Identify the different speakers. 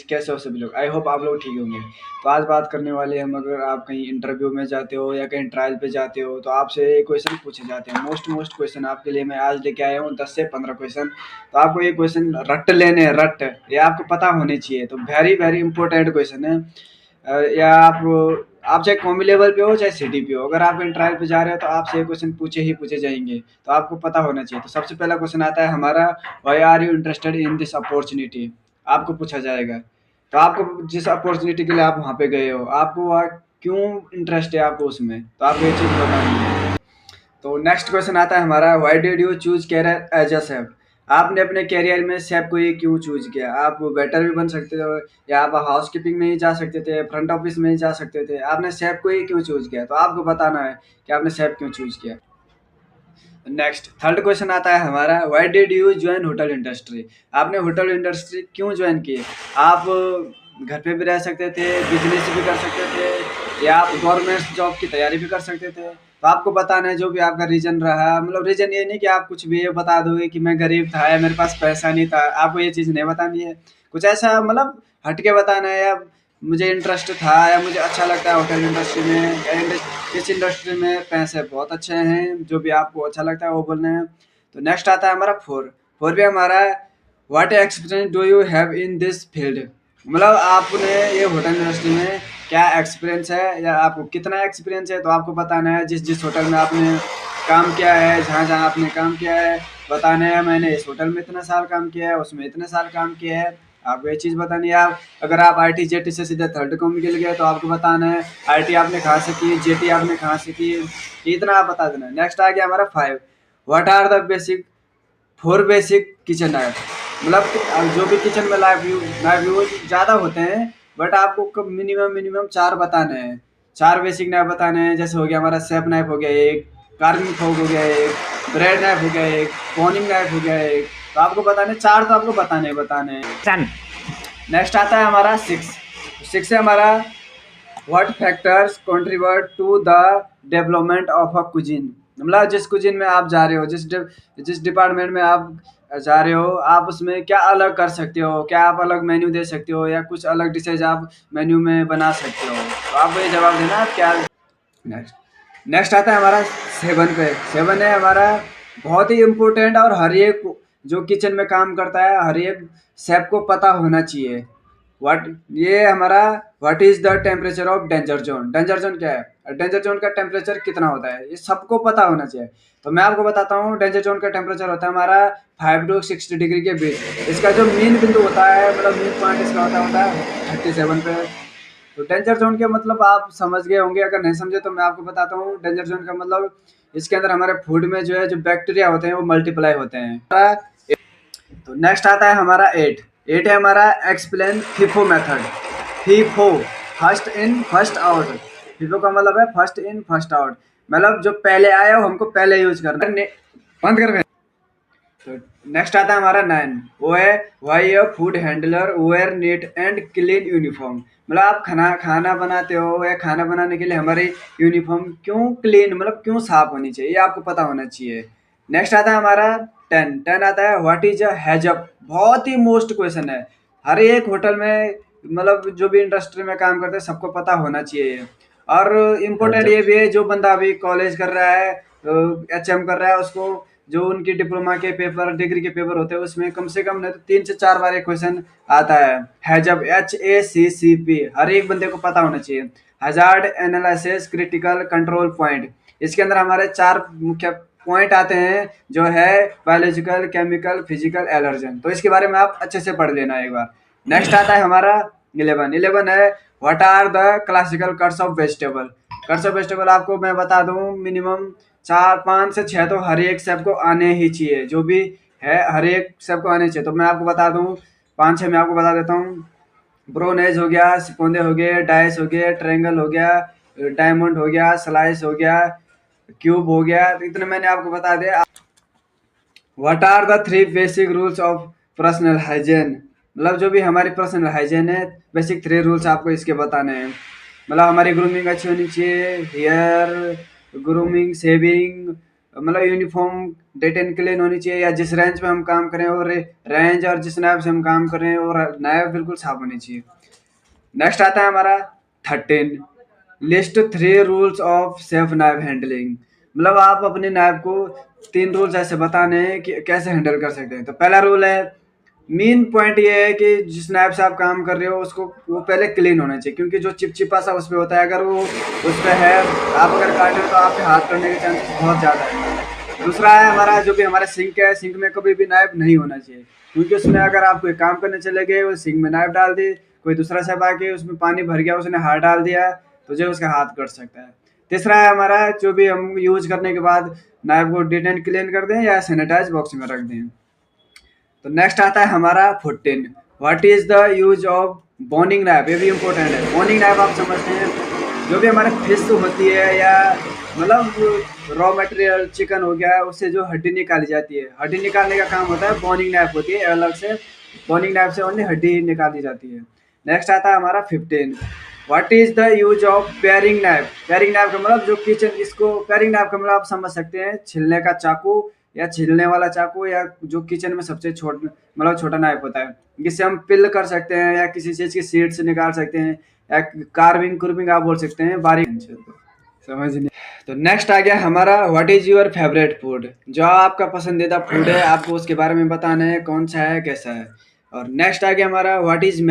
Speaker 1: कैसे हो सभी लोग? आई होप आप लोग ठीक होंगे। तो आज बात करने वाले हम, अगर आप कहीं इंटरव्यू में जाते हो या कहीं ट्रायल पे जाते हो तो आपसे क्वेश्चन पूछे जाते हैं। मोस्ट क्वेश्चन आपके लिए मैं आज लेके आया हूँ, 10 से 15 क्वेश्चन। तो आपको ये क्वेश्चन रट्ट लेने हैं, रट्ट ये आपको पता होने चाहिए। तो वेरी वेरी इंपॉर्टेंट क्वेश्चन है। या आप चाहे कॉमी लेवल पे हो चाहे सिटी पे हो, अगर आप इन ट्रायल पे जा रहे हो तो आपसे ये क्वेश्चन पूछे ही पूछे जाएंगे। तो आपको पता होना चाहिए। तो सबसे पहला क्वेश्चन आता है हमारा, why are you interested in this opportunity? आपको पूछा जाएगा। तो आपको जिस अपॉर्चुनिटी के लिए आप वहाँ पे गए हो, आपको वहाँ क्यों इंटरेस्ट है आपको उसमें, तो आपको ये चीज़ बतानी है। तो नेक्स्ट क्वेश्चन आता है हमारा, why did you choose career as a chef? आपने अपने कैरियर में शेफ को ये क्यों चूज किया? आप वेटर भी बन सकते हो, या आप हाउस कीपिंग में ही जा सकते थे, फ्रंट ऑफिस में ही जा सकते थे। आपने शेफ को ये क्यों चूज किया? तो आपको बताना है कि आपने शेफ क्यों चूज किया। नेक्स्ट थर्ड क्वेश्चन आता है हमारा, why did you join hotel industry? आपने होटल इंडस्ट्री क्यों ज्वाइन की? आप घर पे भी रह सकते थे, बिजनेस भी कर सकते थे, या आप गवर्नमेंट जॉब की तैयारी भी कर सकते थे। तो आपको बताना है जो भी आपका रीजन रहा। मतलब रीजन ये नहीं कि आप कुछ भी ये बता दोगे कि मैं गरीब था या मेरे पास पैसा नहीं था। आपको ये चीज़ नहीं बतानी है। कुछ ऐसा मतलब हट के बताना है, या मुझे इंटरेस्ट था, या मुझे अच्छा लगता है होटल इंडस्ट्री में, या इस इंडस्ट्री में पैसे बहुत अच्छे हैं, जो भी आपको अच्छा लगता है वो बोलना है। तो नेक्स्ट आता है हमारा फोर भी हमारा, what experience do you have in this field? मतलब आपने ये होटल इंडस्ट्री में क्या एक्सपीरियंस है, या आपको कितना एक्सपीरियंस है। तो आपको बताना है जिस जिस होटल में आपने काम किया है, जहाँ जहाँ आपने काम किया है, बताना है मैंने इस होटल में इतना साल काम किया है, उसमें इतने साल काम किया है। आपको ये चीज़ बतानी है। आप अगर आप IT JT से सीधे थर्ड कॉम के लिए गए तो आपको बताना है IT आपने कहाँ से की, JT आपने कहाँ से की, इतना आप बता देना है। नेक्स्ट आ गया हमारा 5, what are the basic 4 basic kitchen knife? मतलब कि जो भी किचन में नाइफ यूज ज़्यादा होते हैं, बट आपको मिनिमम 4 बताने हैं। 4 बेसिक नाइफ बताने हैं। जैसे हो गया हमारा शेफ नाइफ हो गया एक, कार्विंग फोक हो गया एक, ब्रेड नाइफ हो गया एक, पॉनिंग नाइफ हो गया एक। तो आपको बताने 4, तो आपको बताने हैं।
Speaker 2: Done.
Speaker 1: नेक्स्ट आता है हमारा 6 है हमारा, what factors contribute to the development of a cuisine? मतलब जिस कुजीन में आप जा रहे हो, जिस डिपार्टमेंट में आप जा रहे हो, आप उसमें क्या अलग कर सकते हो? क्या आप अलग मेन्यू दे सकते हो, या कुछ अलग डिशेज आप मेन्यू में बना सकते हो? तो आपको ये जवाब देना है क्या। नेक्स्ट नेक्स्ट आता है हमारा 7 पे। 7 है हमारा, बहुत ही इम्पोर्टेंट, और हर एक जो किचन में काम करता है हर एक शेफ को पता होना चाहिए। व्हाट ये हमारा, what is the temperature of danger zone? Danger zone क्या है? डेंजर जोन का टेम्परेचर कितना होता है, ये सबको पता होना चाहिए। तो मैं आपको बताता हूँ, डेंजर जोन का टेम्परेचर होता है हमारा 5 to 60 डिग्री के बीच। इसका जो मीन बिंदु होता है, मतलब मीन पॉइंट इसका होता है 37 पे। तो डेंजर जोन के मतलब आप समझ गए होंगे। अगर नहीं समझे तो मैं आपको बताता हूँ। डेंजर जोन का मतलब, इसके अंदर हमारे फूड में जो है जो बैक्टीरिया होते हैं वो मल्टीप्लाई होते हैं। तो नेक्स्ट आता है हमारा 8 है हमारा, explain FIFO method. FIFO, first in first out. FIFO का मतलब है फर्स्ट इन फर्स्ट आउट, मतलब जो पहले आया वो हमको पहले यूज करना है। बंद कर। तो नेक्स्ट आता है हमारा 9, वो है, why a food handler wear neat and clean uniform? मतलब आप खाना खाना बनाते हो, या खाना बनाने के लिए हमारी यूनिफॉर्म क्यों क्लीन, मतलब क्यों साफ होनी चाहिए, ये आपको पता होना चाहिए। नेक्स्ट आता है हमारा 10 आता है, व्हाट इज अ हैजअप? बहुत ही मोस्ट क्वेश्चन है। हर एक होटल में, मतलब जो भी इंडस्ट्री में काम करते हैं सबको पता होना चाहिए ये। और इम्पोर्टेंट ये भी है, जो बंदा अभी कॉलेज कर रहा है, HM कर रहा है, उसको जो उनकी डिप्लोमा के पेपर, डिग्री के पेपर होते हैं, उसमें कम से कम नहीं तो 3 से 4 बार एक क्वेश्चन आता है जब HACCP हर एक बंदे को पता होना चाहिए। Hazard analysis critical control point, इसके अंदर हमारे 4 मुख्य पॉइंट आते हैं, जो है बायोलॉजिकल, केमिकल, फिजिकल, एलर्जन। तो इसके बारे में आप अच्छे से पढ़ लेना एक बार। नेक्स्ट आता है हमारा 11 है, what are the classical cuts of vegetable? Cuts of vegetable आपको मैं बता दूं, मिनिमम 4 5 से 6 तो हर एक शेफ को आने ही चाहिए। जो भी है हर एक शेफ को आने चाहिए। तो मैं आपको बता दूं 5 6 मैं आपको बता देता हूँ। ब्रोनेज हो गया, सिपोंदे हो गए, डाइस हो गया, ट्रायंगल हो गया, डायमंड हो गया, स्लाइस हो गया, क्यूब हो गया। तो इतने मैंने आपको बता दिया। What are the 3 basic rules of personal hygiene? मतलब जो भी हमारी पर्सनल हाइजीन है, बेसिक 3 रूल्स आपको इसके बताने हैं। मतलब हमारी ग्रूमिंग अच्छी होनी चाहिए, हेयर ग्रूमिंग, शेविंग, मतलब यूनिफॉर्म डेट एंड क्लीन होनी चाहिए, या जिस रेंज में हम काम करें और रेंज और जिस नाइफ से हम काम कर रहे हैं और नाइफ बिल्कुल साफ होनी चाहिए। नेक्स्ट आता है हमारा 13, list 3 rules of safe knife handling. मतलब आप अपने नाइफ को 3 रूल्स ऐसे बताने हैं कि कैसे हैंडल कर सकते हैं। तो पहला रूल है, मेन पॉइंट ये है कि जिस नाइफ से आप काम कर रहे हो उसको वो पहले क्लीन होना चाहिए, क्योंकि जो चिपचिपा सा उस पे होता है, अगर वो उस पे है, आप अगर काटे हो तो आपके हाथ करने के चांसेस बहुत ज़्यादा है। दूसरा है हमारा, जो भी हमारा सिंक है, सिंक में कभी भी नाइफ नहीं होना चाहिए, क्योंकि उसमें अगर आप कोई काम करने चले गए, वो सिंक में नाइफ डाल दी, कोई दूसरा सब आके उसमें पानी भर गया, उसने हाथ डाल दिया तो जो उसका हाथ कट सकता है। तीसरा है हमारा, जो भी हम यूज करने के बाद नाइफ को डिट एंड क्लीन कर दें या सैनिटाइज बॉक्स में रख दें। तो नेक्स्ट आता है हमारा 14, what is the use of boning knife. ये भी इम्पोर्टेंट है। बोनिंग नाइफ आप समझते हैं, जो भी हमारे फिश होती है या मतलब रॉ मटेरियल चिकन हो गया, उससे जो हड्डी निकाली जाती है, हड्डी निकालने का काम होता है बोनिंग नाइफ होती है अलग से। बोनिंग नाइफ से ओनली हड्डी निकाली जाती है। नेक्स्ट आता है हमारा 15, what is the use of pairing knife. Pairing knife का मतलब जो किचन, इसको पेयरिंग नाइफ का मतलब आप समझ सकते हैं, छिलने का चाकू या छिलने वाला चाकू, या जो किचन में सबसे मतलब छोटा नाइफ होता है, जिससे हम पिल कर सकते हैं या किसी चीज की सीड से निकाल सकते हैं, या कार्विंग कुर्विंग आप बोल सकते हैं, बारीक समझ नहीं। तो नेक्स्ट आ गया हमारा, what is your favourite food. जो आपका पसंदीदा फूड है आपको उसके बारे में बताना है, कौन सा है कैसा है। और नेक्स्ट आ गया हमारा, व्हाट इज